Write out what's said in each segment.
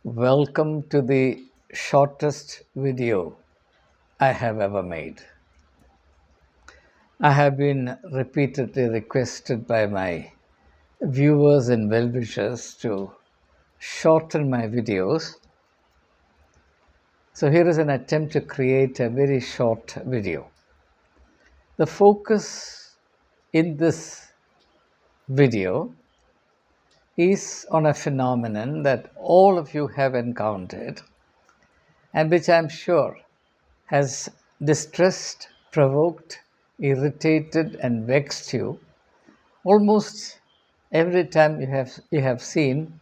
Welcome to the shortest video I have ever made. I have been repeatedly requested by my viewers and well wishers to shorten my videos. So, here is an attempt to create a very short video. The focus in this video is on a phenomenon that all of you have encountered and which I'm sure has distressed, provoked, irritated, and vexed you almost every time you have seen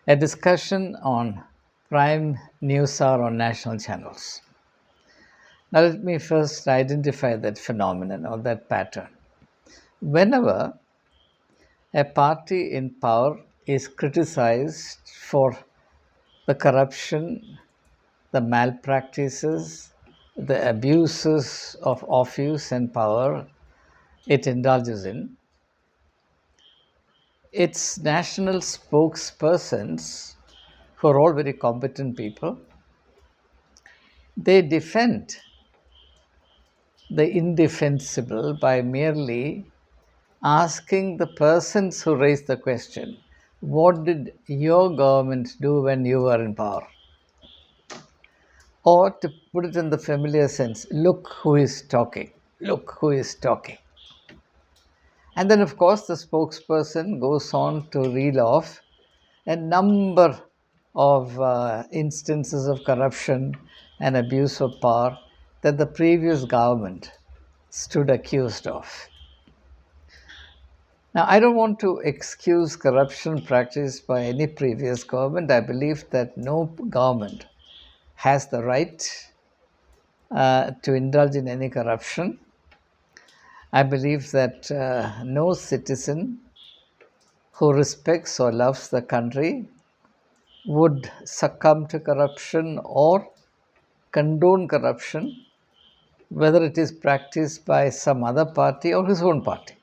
a discussion on prime news or on national channels. Now, let me first identify that phenomenon or that pattern. Whenever a party in power is criticized for the corruption, the malpractices, the abuses of office and power it indulges in, its national spokespersons, who are all very competent people, they defend the indefensible by merely asking the persons who raised the question, what did your government do when you were in power? Or to put it in the familiar sense, look who is talking. Look who is talking. And then, of course, the spokesperson goes on to reel off a number of instances of corruption and abuse of power that the previous government stood accused of. Now, I don't want to excuse corruption practiced by any previous government. I believe that no government has the right to indulge in any corruption. I believe that no citizen who respects or loves the country would succumb to corruption or condone corruption, whether it is practiced by some other party or his own party.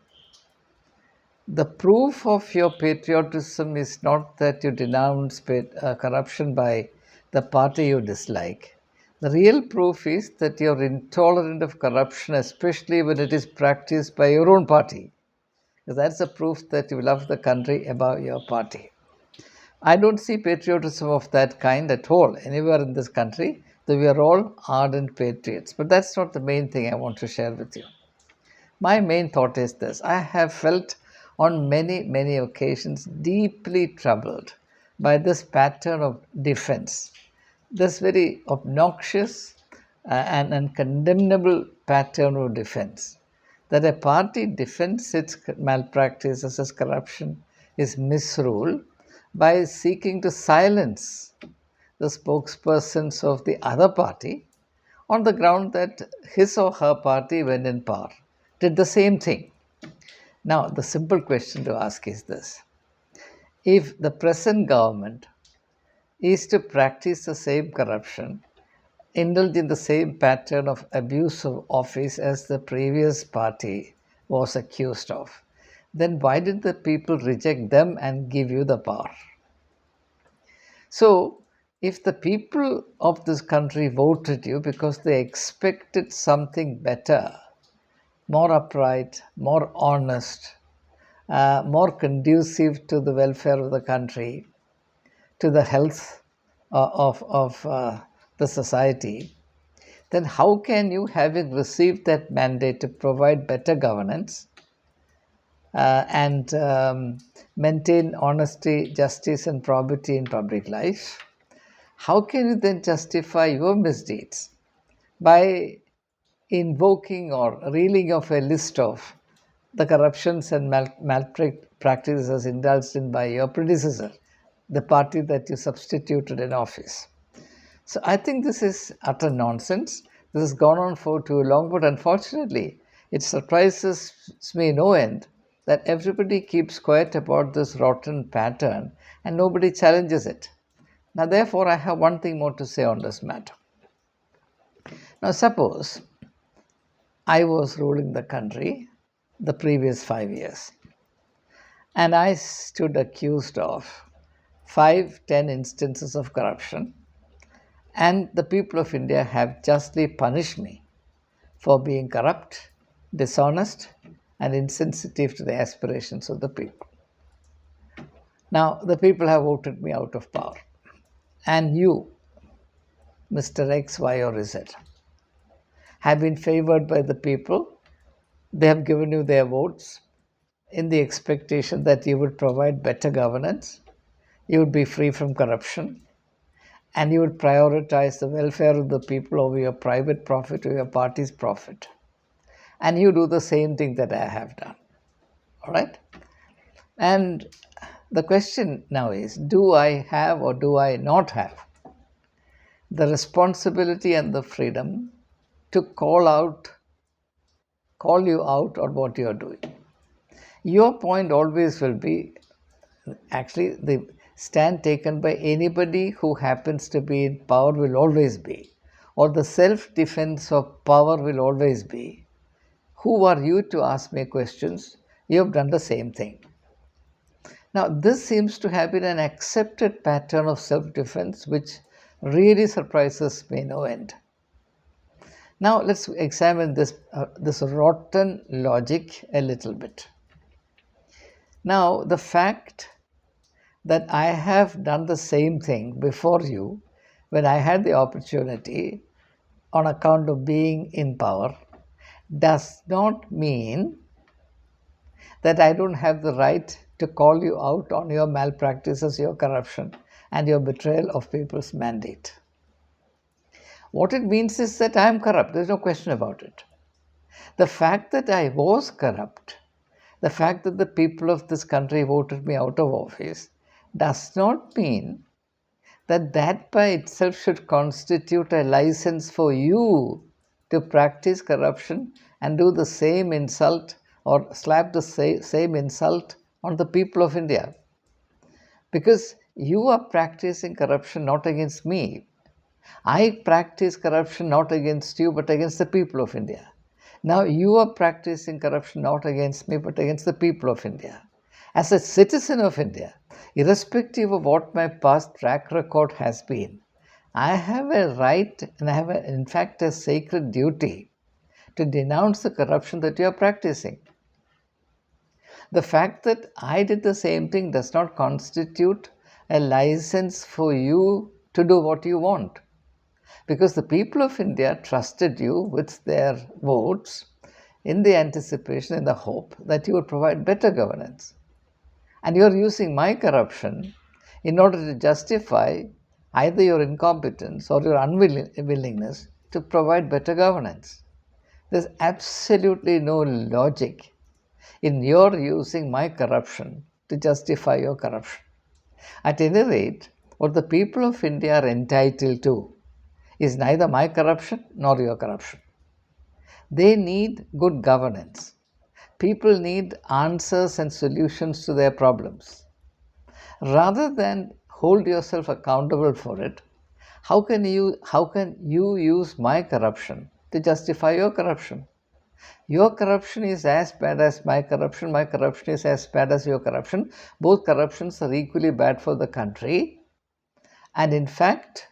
The proof of your patriotism is not that you denounce corruption by the party you dislike. The real proof is that you're intolerant of corruption, especially when it is practiced by your own party. Because that's the proof that you love the country above your party. I don't see patriotism of that kind at all anywhere in this country, though we are all ardent patriots. But that's not the main thing I want to share with you. My main thought is this: I have felt on many, many occasions deeply troubled by this pattern of defense, this very obnoxious and condemnable pattern of defense. That a party defends its malpractices, its corruption, its misrule by seeking to silence the spokespersons of the other party on the ground that his or her party, when in power, did the same thing. Now, the simple question to ask is this: if the present government is to practice the same corruption, indulge in the same pattern of abuse of office as the previous party was accused of, then why did the people reject them and give you the power? So, if the people of this country voted you because they expected something better, more upright, more honest, more conducive to the welfare of the country, to the health of the society, then how can you, having received that mandate to provide better governance and maintain honesty, justice, and probity in public life, how can you then justify your misdeeds by invoking or reeling off a list of the corruptions and malpractices indulged in by your predecessor, the party that you substituted in office? So I think this is utter nonsense. This has gone on for too long, but unfortunately, it surprises me no end that everybody keeps quiet about this rotten pattern and nobody challenges it. Now, therefore, I have one thing more to say on this matter. Now, suppose I was ruling the country the previous 5 years and I stood accused of 5, 10 instances of corruption, and the people of India have justly punished me for being corrupt, dishonest, and insensitive to the aspirations of the people. Now, the people have voted me out of power, and you, Mr. X, Y, or Z, have been favored by the people. They have given you their votes in the expectation that you would provide better governance, you would be free from corruption, and you would prioritize the welfare of the people over your private profit or your party's profit. And you do the same thing that I have done. All right? And the question now is, do I have or do I not have the responsibility and the freedom to call you out on what you are doing? Your point always will be, actually, the stand taken by anybody who happens to be in power will always be, or the self-defense of power will always be, who are you to ask me questions? You have done the same thing. Now, this seems to have been an accepted pattern of self-defense, which really surprises me no end. Now, let's examine this rotten logic a little bit. Now, the fact that I have done the same thing before you when I had the opportunity on account of being in power does not mean that I don't have the right to call you out on your malpractices, your corruption, and your betrayal of people's mandate. What it means is that I am corrupt. There's no question about it. The fact that I was corrupt, the fact that the people of this country voted me out of office, does not mean that that by itself should constitute a license for you to practice corruption and do the same insult or slap the same insult on the people of India. Because you are practicing corruption not against me. I practice corruption not against you but against the people of India. Now you are practicing corruption not against me but against the people of India. As a citizen of India, irrespective of what my past track record has been, I have a right and I have, in fact, a sacred duty to denounce the corruption that you are practicing. The fact that I did the same thing does not constitute a license for you to do what you want. Because the people of India trusted you with their votes in the anticipation, in the hope that you would provide better governance. And you are using my corruption in order to justify either your incompetence or your unwillingness to provide better governance. There's absolutely no logic in your using my corruption to justify your corruption. At any rate, what the people of India are entitled to is neither my corruption nor your corruption. They need good governance. People need answers and solutions to their problems. Rather than hold yourself accountable for it, how can you use my corruption to justify your corruption? Your corruption is as bad as my corruption is as bad as your corruption. Both corruptions are equally bad for the country. And in fact,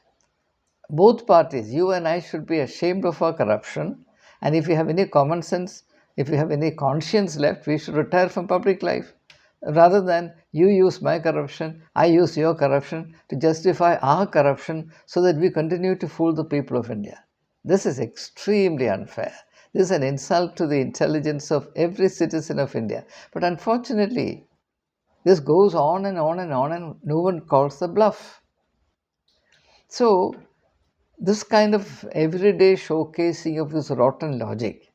both parties, you and I, should be ashamed of our corruption. And if you have any common sense, if you have any conscience left, we should retire from public life. Rather than you use my corruption, I use your corruption to justify our corruption so that we continue to fool the people of India. This is extremely unfair. This is an insult to the intelligence of every citizen of India. But unfortunately, this goes on and on and on, and no one calls the bluff. So, this kind of everyday showcasing of this rotten logic,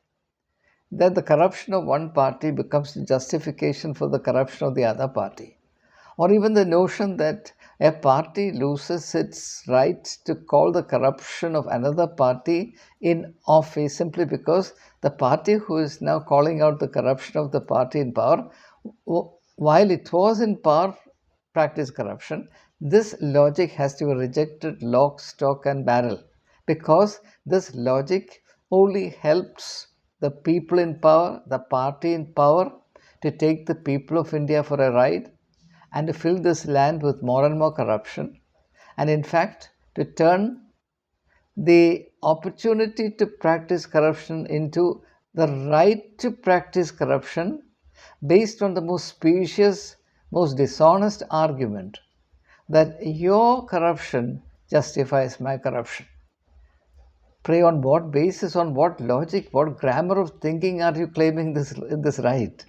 that the corruption of one party becomes the justification for the corruption of the other party, or even the notion that a party loses its right to call the corruption of another party in office simply because the party who is now calling out the corruption of the party in power, while it was in power, practiced corruption. This logic has to be rejected lock, stock, and barrel, because this logic only helps the people in power, the party in power, to take the people of India for a ride, and to fill this land with more and more corruption, and in fact, to turn the opportunity to practice corruption into the right to practice corruption based on the most specious, most dishonest argument that your corruption justifies my corruption. Pray on what basis, on what logic, what grammar of thinking are you claiming this right?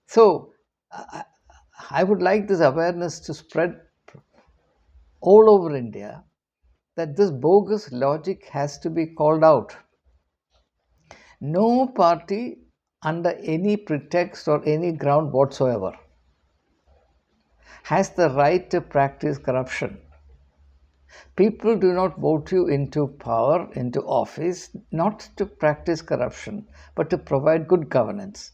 So, I would like this awareness to spread all over India that this bogus logic has to be called out. No party, under any pretext or any ground whatsoever, has the right to practice corruption. People do not vote you into power, into office, not to practice corruption, but to provide good governance.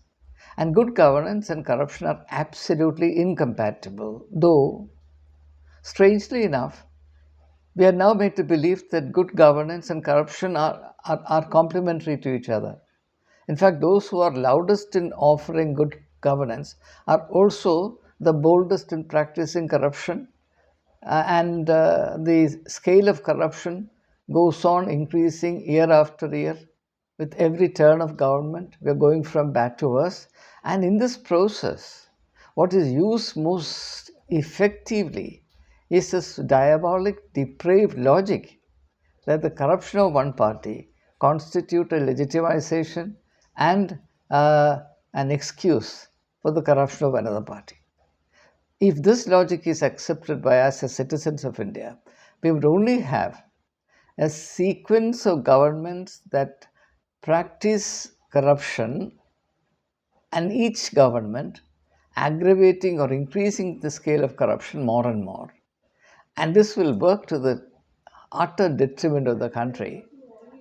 And good governance and corruption are absolutely incompatible, though, strangely enough, we are now made to believe that good governance and corruption are complementary to each other. In fact, those who are loudest in offering good governance are also the boldest in practicing corruption, and the scale of corruption goes on increasing year after year. With every turn of government, we are going from bad to worse. And in this process, what is used most effectively is this diabolic, depraved logic that the corruption of one party constitute a legitimization and an excuse for the corruption of another party. If this logic is accepted by us as citizens of India, we would only have a sequence of governments that practice corruption, and each government aggravating or increasing the scale of corruption more and more. And this will work to the utter detriment of the country,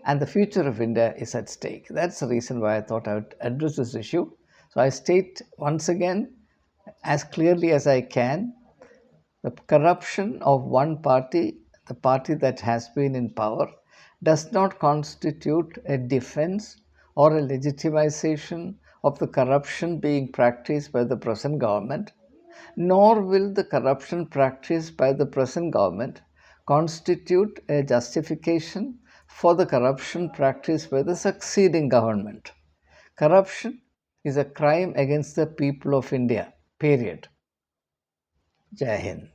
and the future of India is at stake. That's the reason why I thought I would address this issue. So I state once again, as clearly as I can, the corruption of one party, the party that has been in power, does not constitute a defense or a legitimization of the corruption being practiced by the present government, nor will the corruption practiced by the present government constitute a justification for the corruption practiced by the succeeding government. Corruption is a crime against the people of India, period. Jai Hind.